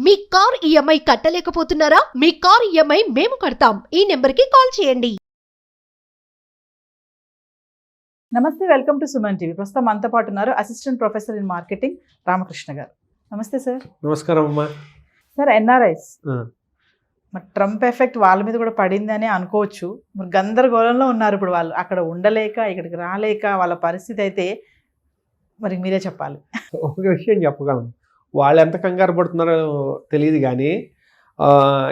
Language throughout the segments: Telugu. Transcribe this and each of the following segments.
మీ కార్ ఈఎంఐ కట్టలేకపోతున్నారా? మీ కార్ ఈఎంఐ మేము కడతాం. ఈ నెంబర్కి కాల్ చేయండి. నమస్తే, వెల్కమ్ టు సుమన్ టీవీ. ప్రస్తుతం మనతో పాటు ఉన్నారు assistant professor in marketing Ramakrishna గారు. నమస్తే సార్. నమస్కారం అమ్మా. సార్, ఎన్ఆర్ఐస్ మరి ట్రంప్ ఎఫెక్ట్ వాళ్ళ మీద కూడా పడిందని అనుకోవచ్చు. మరి గందరగోళంలో ఉన్నారు ఇప్పుడు వాళ్ళు, అక్కడ ఉండలేక ఇక్కడికి రాలేక వాళ్ళ పరిస్థితి అయితే మరి మీరే చెప్పాలి. ఒక విషయం చెప్పగలను, వాళ్ళు ఎంత కంగారు పడుతున్నారో తెలియదు కానీ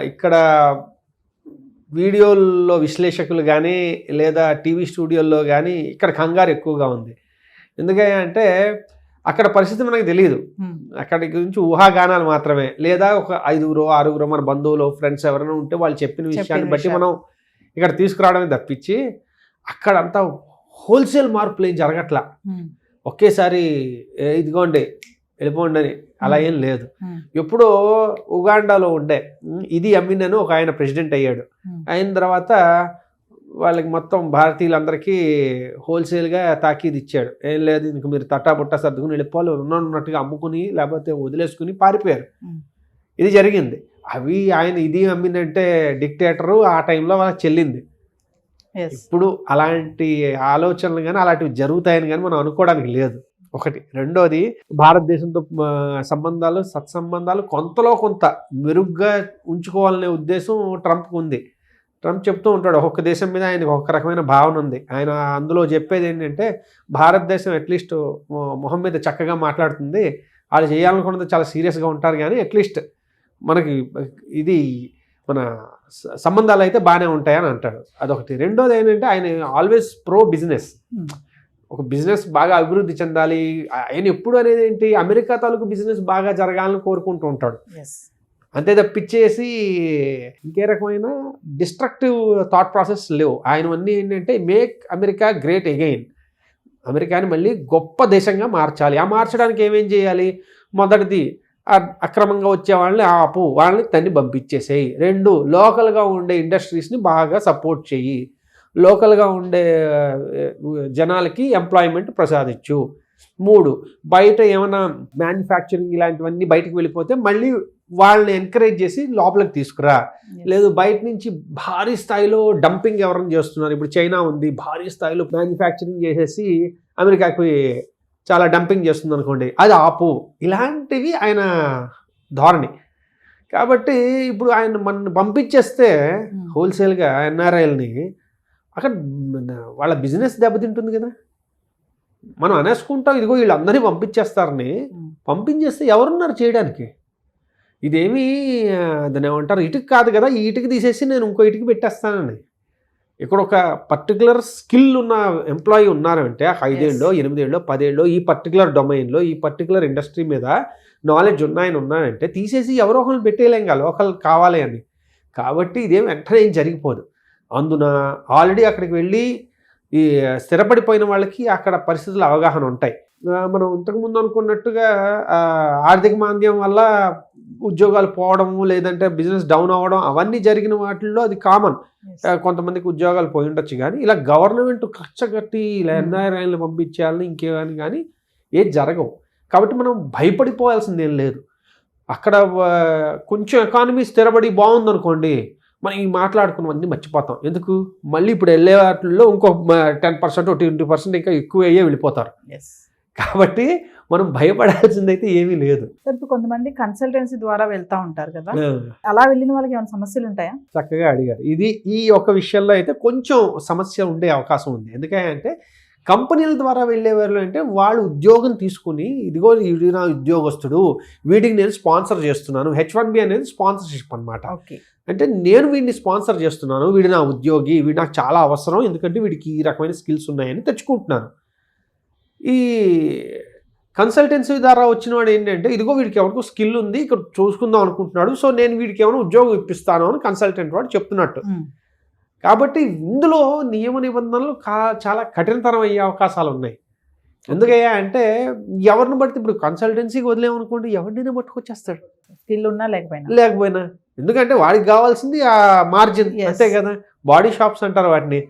ఇక్కడ వీడియోల్లో విశ్లేషకులు కానీ లేదా టీవీ స్టూడియోల్లో కానీ ఇక్కడ కంగారు ఎక్కువగా ఉంది. ఎందుకంటే అక్కడ పరిస్థితి మనకు తెలియదు, అక్కడి గురించి ఊహాగానాలు మాత్రమే, లేదా ఒక 5-6 మన బంధువులు ఫ్రెండ్స్ ఎవరైనా ఉంటే వాళ్ళు చెప్పిన విషయాన్ని బట్టి మనం ఇక్కడ తీసుకురావడమే తప్పించి అక్కడంతా హోల్సేల్ మార్పులు ఏం జరగట్లా. ఒకేసారి ఇదిగోండి వెళ్ళిపోండి అని అలా ఏం లేదు. ఎప్పుడో ఉగాండాలో ఉండే ఇది అమీన్ ఒక ఆయన ప్రెసిడెంట్ అయ్యాడు. అయిన తర్వాత వాళ్ళకి మొత్తం భారతీయులందరికీ హోల్సేల్గా తాకీదు ఇచ్చాడు. ఏం లేదు, ఇంక మీరు తట్టాబుట్టా సర్దుకుని వెళ్ళిపోవాలి, ఉన్నట్టుగా అమ్ముకుని లేకపోతే వదిలేసుకుని పారిపోయారు. ఇది జరిగింది. అవి ఆయన ఇది అమీన్ అంటే డిక్టేటరు ఆ టైంలో వాళ్ళకి చెల్లింది. ఇప్పుడు అలాంటి ఆలోచనలు కానీ అలాంటివి జరుగుతాయని కానీ మనం అనుకోవడానికి లేదు. ఒకటి. రెండోది, భారతదేశంతో సంబంధాలు సత్సంబంధాలు కొంతలో కొంత మెరుగ్గా ఉంచుకోవాలనే ఉద్దేశం ట్రంప్కి ఉంది. ట్రంప్ చెప్తూ ఉంటాడు, ఒక్కొక్క దేశం మీద ఆయనకు ఒక రకమైన భావన ఉంది. ఆయన అందులో చెప్పేది ఏంటంటే భారతదేశం అట్లీస్ట్ మొహం మీద చక్కగా మాట్లాడుతుంది, వాళ్ళు చేయాలనుకున్నది చాలా సీరియస్గా ఉంటారు, కానీ అట్లీస్ట్ మనకి ఇది మన సంబంధాలు అయితే బాగానే ఉంటాయని అంటాడు. అదొకటి. రెండోది ఏంటంటే ఆయన ఆల్వేస్ ప్రో బిజినెస్. ఒక బిజినెస్ బాగా అభివృద్ధి చెందాలి. ఆయన ఎప్పుడు అనేది ఏంటి, అమెరికా తాలూకు బిజినెస్ బాగా జరగాలని కోరుకుంటూ ఉంటాడు. అంతే తప్పించేసి ఇంకే రకమైన డిస్ట్రక్టివ్ థాట్ ప్రాసెస్ లేవు ఆయనవన్నీ. ఏంటంటే మేక్ అమెరికా గ్రేట్ అగైన్, అమెరికాని మళ్ళీ గొప్ప దేశంగా మార్చాలి. ఆ మార్చడానికి ఏమేం చేయాలి? మొదటిది, అక్రమంగా వచ్చే వాళ్ళని ఆపు, వాళ్ళని తన్ని పంపించేసేయి. 2, లోకల్గా ఉండే ఇండస్ట్రీస్ని బాగా సపోర్ట్ చేయి, లోకల్గా ఉండే జనాలకి ఎంప్లాయ్మెంట్ ప్రసాదించు. 3, బయట ఏమైనా మ్యానుఫ్యాక్చరింగ్ ఇలాంటివన్నీ బయటకు వెళ్ళిపోతే మళ్ళీ వాళ్ళని ఎంకరేజ్ చేసి లోపలికి తీసుకురా. లేదు, బయట నుంచి భారీ స్థాయిలో డంపింగ్ ఎవరైనా చేస్తున్నారు. ఇప్పుడు చైనా ఉంది, భారీ స్థాయిలో మ్యానుఫ్యాక్చరింగ్ చేసేసి అమెరికాకి చాలా డంపింగ్ చేస్తుంది అనుకోండి, అది ఆపు. ఇలాంటివి ఆయన ధోరణి. కాబట్టి ఇప్పుడు ఆయన మన పంపించేస్తే హోల్సేల్గా ఎన్ఆర్ఐల్ని, అక్కడ వాళ్ళ బిజినెస్ దెబ్బతింటుంది కదా. మనం అనేసుకుంటాం, ఇదిగో వీళ్ళందరినీ పంపించేస్తారని. పంపించేస్తే ఎవరున్నారు చేయడానికి? ఇదేమీ దాన్ని ఏమంటారు, ఇటుకు కాదు కదా, ఈ ఇటుకు తీసేసి నేను ఇంకో ఇటుకు పెట్టేస్తానని. ఇక్కడ ఒక పర్టికులర్ స్కిల్ ఉన్న ఎంప్లాయీ ఉన్నారంటే 5 ఏళ్ళో 8 ఏళ్ళో 10 ఏళ్ళో ఈ పర్టికులర్ డొమైన్లో ఈ పర్టికులర్ ఇండస్ట్రీ మీద నాలెడ్జ్ ఉన్నారంటే తీసేసి ఎవరో ఒకరిని పెట్టేయలేం కదా, లోకల్ కావాలి అని. కాబట్టి ఇదేం వెంటనే ఏం జరిగిపోదు. అందున ఆల్రెడీ అక్కడికి వెళ్ళి ఈ స్థిరపడిపోయిన వాళ్ళకి అక్కడ పరిస్థితులు అవగాహన ఉంటాయి. మనం ఇంతకుముందు అనుకున్నట్టుగా ఆర్థిక మాంద్యం వల్ల ఉద్యోగాలు పోవడము, లేదంటే బిజినెస్ డౌన్ అవ్వడం, అవన్నీ జరిగిన వాటిల్లో అది కామన్. కొంతమందికి ఉద్యోగాలు పోయి ఉండొచ్చు, కానీ ఇలా గవర్నమెంట్ కచ్చగట్టి ఇలా ఎన్ఆర్ఐలను పంపించేయాలని ఇంకేమని కానీ ఏది జరగవు. కాబట్టి మనం భయపడిపోవాల్సిందేం లేదు. అక్కడ కొంచెం ఎకానమీ స్థిరపడి బాగుందనుకోండి, మనం ఈ మాట్లాడుకున్నవన్నీ మర్చిపోతాం. ఎందుకు? మళ్ళీ ఇప్పుడు వెళ్ళే వాటిల్లో ఇంకో 10% 20% ఇంకా ఎక్కువ అయ్యే వెళ్ళిపోతారు. కాబట్టి మనం భయపడాల్సిందైతే ఏమీ లేదు. ఇప్పుడు కొంతమంది కన్సల్టెన్సీ ద్వారా వెళ్తూ ఉంటారు కదా, అలా వెళ్ళిన వాళ్ళకి ఏమైనా సమస్యలు ఉంటాయా? చక్కగా అడిగారు. ఈ ఒక విషయంలో అయితే కొంచెం సమస్య ఉండే అవకాశం ఉంది. ఎందుకంటే కంపెనీల ద్వారా వెళ్ళేవాళ్ళు అంటే వాళ్ళు ఉద్యోగం తీసుకుని, ఇదిగో వీడి నా ఉద్యోగస్తుడు, వీడికి నేను స్పాన్సర్ చేస్తున్నాను. H1B అనేది స్పాన్సర్షిప్ అనమాట. అంటే నేను వీడిని స్పాన్సర్ చేస్తున్నాను, వీడి నా ఉద్యోగి, వీడు నాకు చాలా అవసరం, ఎందుకంటే వీడికి ఈ రకమైన స్కిల్స్ ఉన్నాయని తెచ్చుకుంటున్నాను. ఈ కన్సల్టెన్సీ ద్వారా వచ్చిన వాడు ఏంటంటే, ఇదిగో వీడికి ఎవరికో స్కిల్ ఉంది, ఇక్కడ చూసుకుందాం అనుకుంటున్నాడు, సో నేను వీడికి ఏమైనా ఉద్యోగం ఇప్పిస్తాను అని కన్సల్టెంట్ వాడు చెప్తున్నట్టు. కాబట్టి ఇందులో నియమ నిబంధనలు చాలా కఠినతరం అయ్యే అవకాశాలు ఉన్నాయి. ఎందుకయ్యా అంటే ఎవరిని బట్టి, ఇప్పుడు కన్సల్టెన్సీకి వదిలేమనుకోండి, ఎవరినైనా పట్టుకొచ్చేస్తాడు, స్కిల్ ఉన్నా లేకపోయినా. ఎందుకంటే వాడికి కావాల్సింది ఆ మార్జిన్, అంతే కదా. బాడీ షాప్స్ అంటారు వాటిని.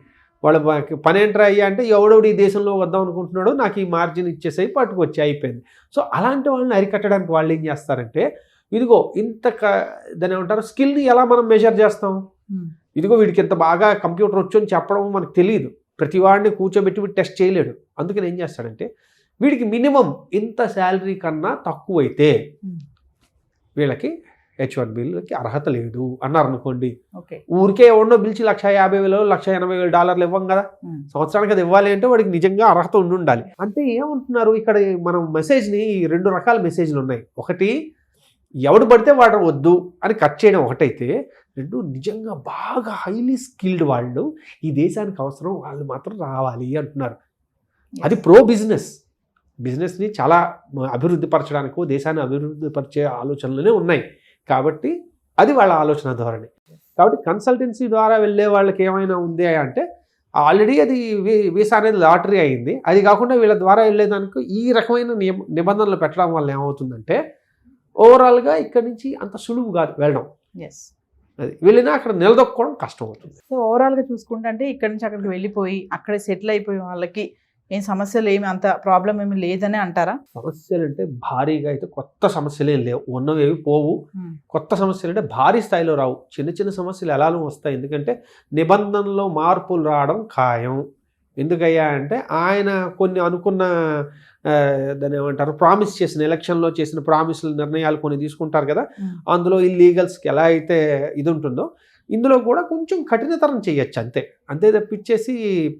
వాళ్ళ పని ఏంట్రా అయ్యా అంటే, ఎవడోడు ఈ దేశంలో వద్దాం అనుకుంటున్నాడు, నాకు ఈ మార్జిన్ ఇచ్చేసేయి, పట్టుకొచ్చి అయిపోయింది. సో అలాంటి వాళ్ళని అరికట్టడానికి వాళ్ళు ఏం చేస్తారంటే, ఇదిగో ఇంత దాని ఏమంటారు స్కిల్ని ఎలా మనం మెజర్ చేస్తాం, ఇదిగో వీడికి ఇంత బాగా కంప్యూటర్ వచ్చు అని చెప్పడం మనకు తెలియదు. ప్రతి వాడిని కూర్చోబెట్టి వీడు టెస్ట్ చేయలేడు. అందుకని ఏం చేస్తాడంటే వీడికి మినిమం ఇంత శాలరీ కన్నా తక్కువైతే వీళ్ళకి H1Bలకి అర్హత లేదు అన్నారు అనుకోండి, ఊరికే ఎవడో పిలిచి $150,000 $180,000 ఇవ్వం కదా, సంవత్సరానికి అది ఇవ్వాలి అంటే వాడికి నిజంగా అర్హత ఉండాలి. అంటే ఏమంటున్నారు ఇక్కడ మనం మెసేజ్ని 2 రకాల మెసేజ్లు ఉన్నాయి. ఒకటి ఎవడు పడితే వాడు వద్దు అని కట్ చేయడం ఒకటైతే, 2 నిజంగా బాగా హైలీ స్కిల్డ్ వాళ్ళు ఈ దేశానికి అవసరం వాళ్ళు మాత్రం రావాలి అంటున్నారు. అది ప్రో బిజినెస్ని చాలా అభివృద్ధి పరచడానికో దేశాన్ని అభివృద్ధి పరిచే ఆలోచనలనే ఉన్నాయి. కాబట్టి అది వాళ్ళ ఆలోచన ధోరణి. కాబట్టి కన్సల్టెన్సీ ద్వారా వెళ్ళే వాళ్ళకి ఏమైనా ఉంది అంటే ఆల్రెడీ అది వీసా అనేది లాటరీ అయింది. అది కాకుండా వీళ్ళ ద్వారా వెళ్ళేదానికి ఈ రకమైన నిబంధనలు పెట్టడం వల్ల ఏమవుతుందంటే ఓవరాల్గా ఇక్కడి నుంచి అంత సులువు కాదు వెళ్ళడం. అది వెళ్ళినా అక్కడ నిలదొక్కుకోవడం కష్టం అవుతుంది. సో ఓవరాల్గా చూసుకుంటే అంటే ఇక్కడి నుంచి అక్కడికి వెళ్ళిపోయి అక్కడే సెటిల్ అయిపోయి వాళ్ళకి ఏం సమస్యలు ఏమి అంత ప్రాబ్లం ఏమి లేదని అంటారా? సమస్యలు అంటే భారీగా అయితే కొత్త సమస్యలు ఏం లేవు, ఉన్నవేవి పోవు. కొత్త సమస్యలు అంటే భారీ స్థాయిలో రావు, చిన్న చిన్న సమస్యలు ఎలానో వస్తాయి. ఎందుకంటే నిబంధనలో మార్పులు రావడం ఖాయం. ఎందుకయ్యా అంటే ఆయన కొన్ని అనుకున్న దాన్ని ఏమంటారు ప్రామిస్ చేసిన ఎలక్షన్లో చేసిన ప్రామిస్ల నిర్ణయాలు కొన్ని తీసుకుంటారు కదా, అందులో ఇల్లీగల్స్కి ఎలా అయితే ఇది ఉంటుందో ఇందులో కూడా కొంచెం కఠినతరం చేయొచ్చు అంతే తప్పించేసి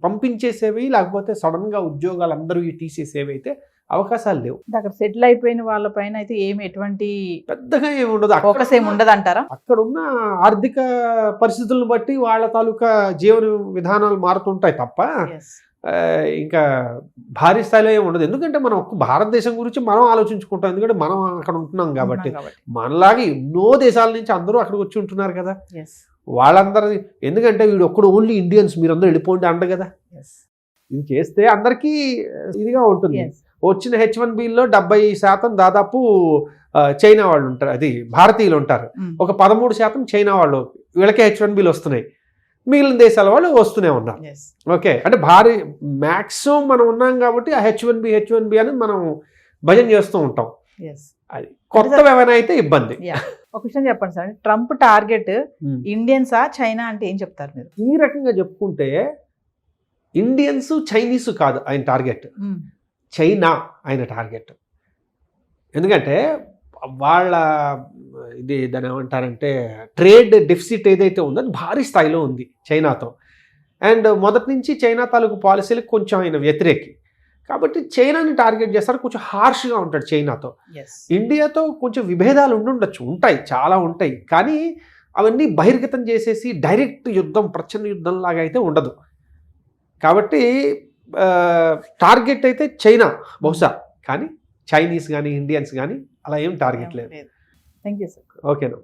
పంపించేసేవి లేకపోతే సడన్గా ఉద్యోగాలు అందరూ తీసేసేవి అయితే అవకాశాలు లేవు. అక్కడ సెటిల్ అయిపోయిన వాళ్ళ పైన అయితే ఎటువంటి పెద్దగా ఏమి ఉండదు, ఫోకస్ ఏమి ఉండదు అంటారా? అక్కడ ఉన్న ఆర్థిక పరిస్థితులను బట్టి వాళ్ళ తాలూకా జీవన విధానాలు మారుతుంటాయి తప్ప ఇంకా భారీ స్థాయిలో ఏమి ఉండదు. ఎందుకంటే మనం భారతదేశం గురించి మనం ఆలోచించుకుంటాం, ఎందుకంటే మనం అక్కడ ఉంటున్నాం కాబట్టి. మనలాగే ఎన్నో దేశాల నుంచి అందరూ అక్కడికి వచ్చి ఉంటున్నారు కదా, వాళ్ళందరూ ఎందుకంటే వీడు ఒక్కడు ఓన్లీ ఇండియన్స్ మీరందరూ వెళ్ళిపోండి అంట కదా. ఇది చేస్తే అందరికీ ఇదిగా ఉంటుంది. వచ్చిన H1Bలో 70% దాదాపు చైనా వాళ్ళు ఉంటారు, అది భారతీయులు ఉంటారు. ఒక 13% చైనా వాళ్ళు, వీళ్ళకే H1Bలు వస్తున్నాయి. మిగిలిన దేశాల వాళ్ళు వస్తూనే ఉన్నారు. ఓకే, అంటే భారీ మ్యాక్సిమం మనం ఉన్నాం కాబట్టి ఆ H1B అని మనం భజన చేస్తూ ఉంటాం. అది కొత్త ఏమైనా అయితే ఇబ్బంది. ఒక విషయం చెప్పండి సార్, ట్రంప్ టార్గెట్ ఇండియన్సా చైనా అంటే ఏం చెప్తారు మీరు? ఈ రకంగా చెప్పుకుంటే ఇండియన్స్ చైనీస్ కాదు ఆయన టార్గెట్, చైనా ఆయన టార్గెట్. ఎందుకంటే వాళ్ళ ఇది దాని ఏమంటారంటే ట్రేడ్ డెఫిసిట్ ఏదైతే ఉందో అది భారీ స్థాయిలో ఉంది చైనాతో. అండ్ మొదటి నుంచి చైనా తాలూకు పాలసీలకు కొంచెం ఆయన వ్యతిరేకి కాబట్టి చైనాని టార్గెట్ చేస్తారు. కొంచెం హార్ష్గా ఉంటాడు చైనాతో. ఇండియాతో కొంచెం విభేదాలు ఉండొచ్చు, ఉంటాయి, చాలా ఉంటాయి. కానీ అవన్నీ బహిర్గతం చేసేసి డైరెక్ట్ యుద్ధం ప్రచండ యుద్ధం లాగా అయితే ఉండదు. కాబట్టి టార్గెట్ అయితే చైనా బహుశా, కానీ చైనీస్ కానీ ఇండియన్స్ కానీ అలా ఏం టార్గెట్ లేదు. Thank you sir. ఓకేనా.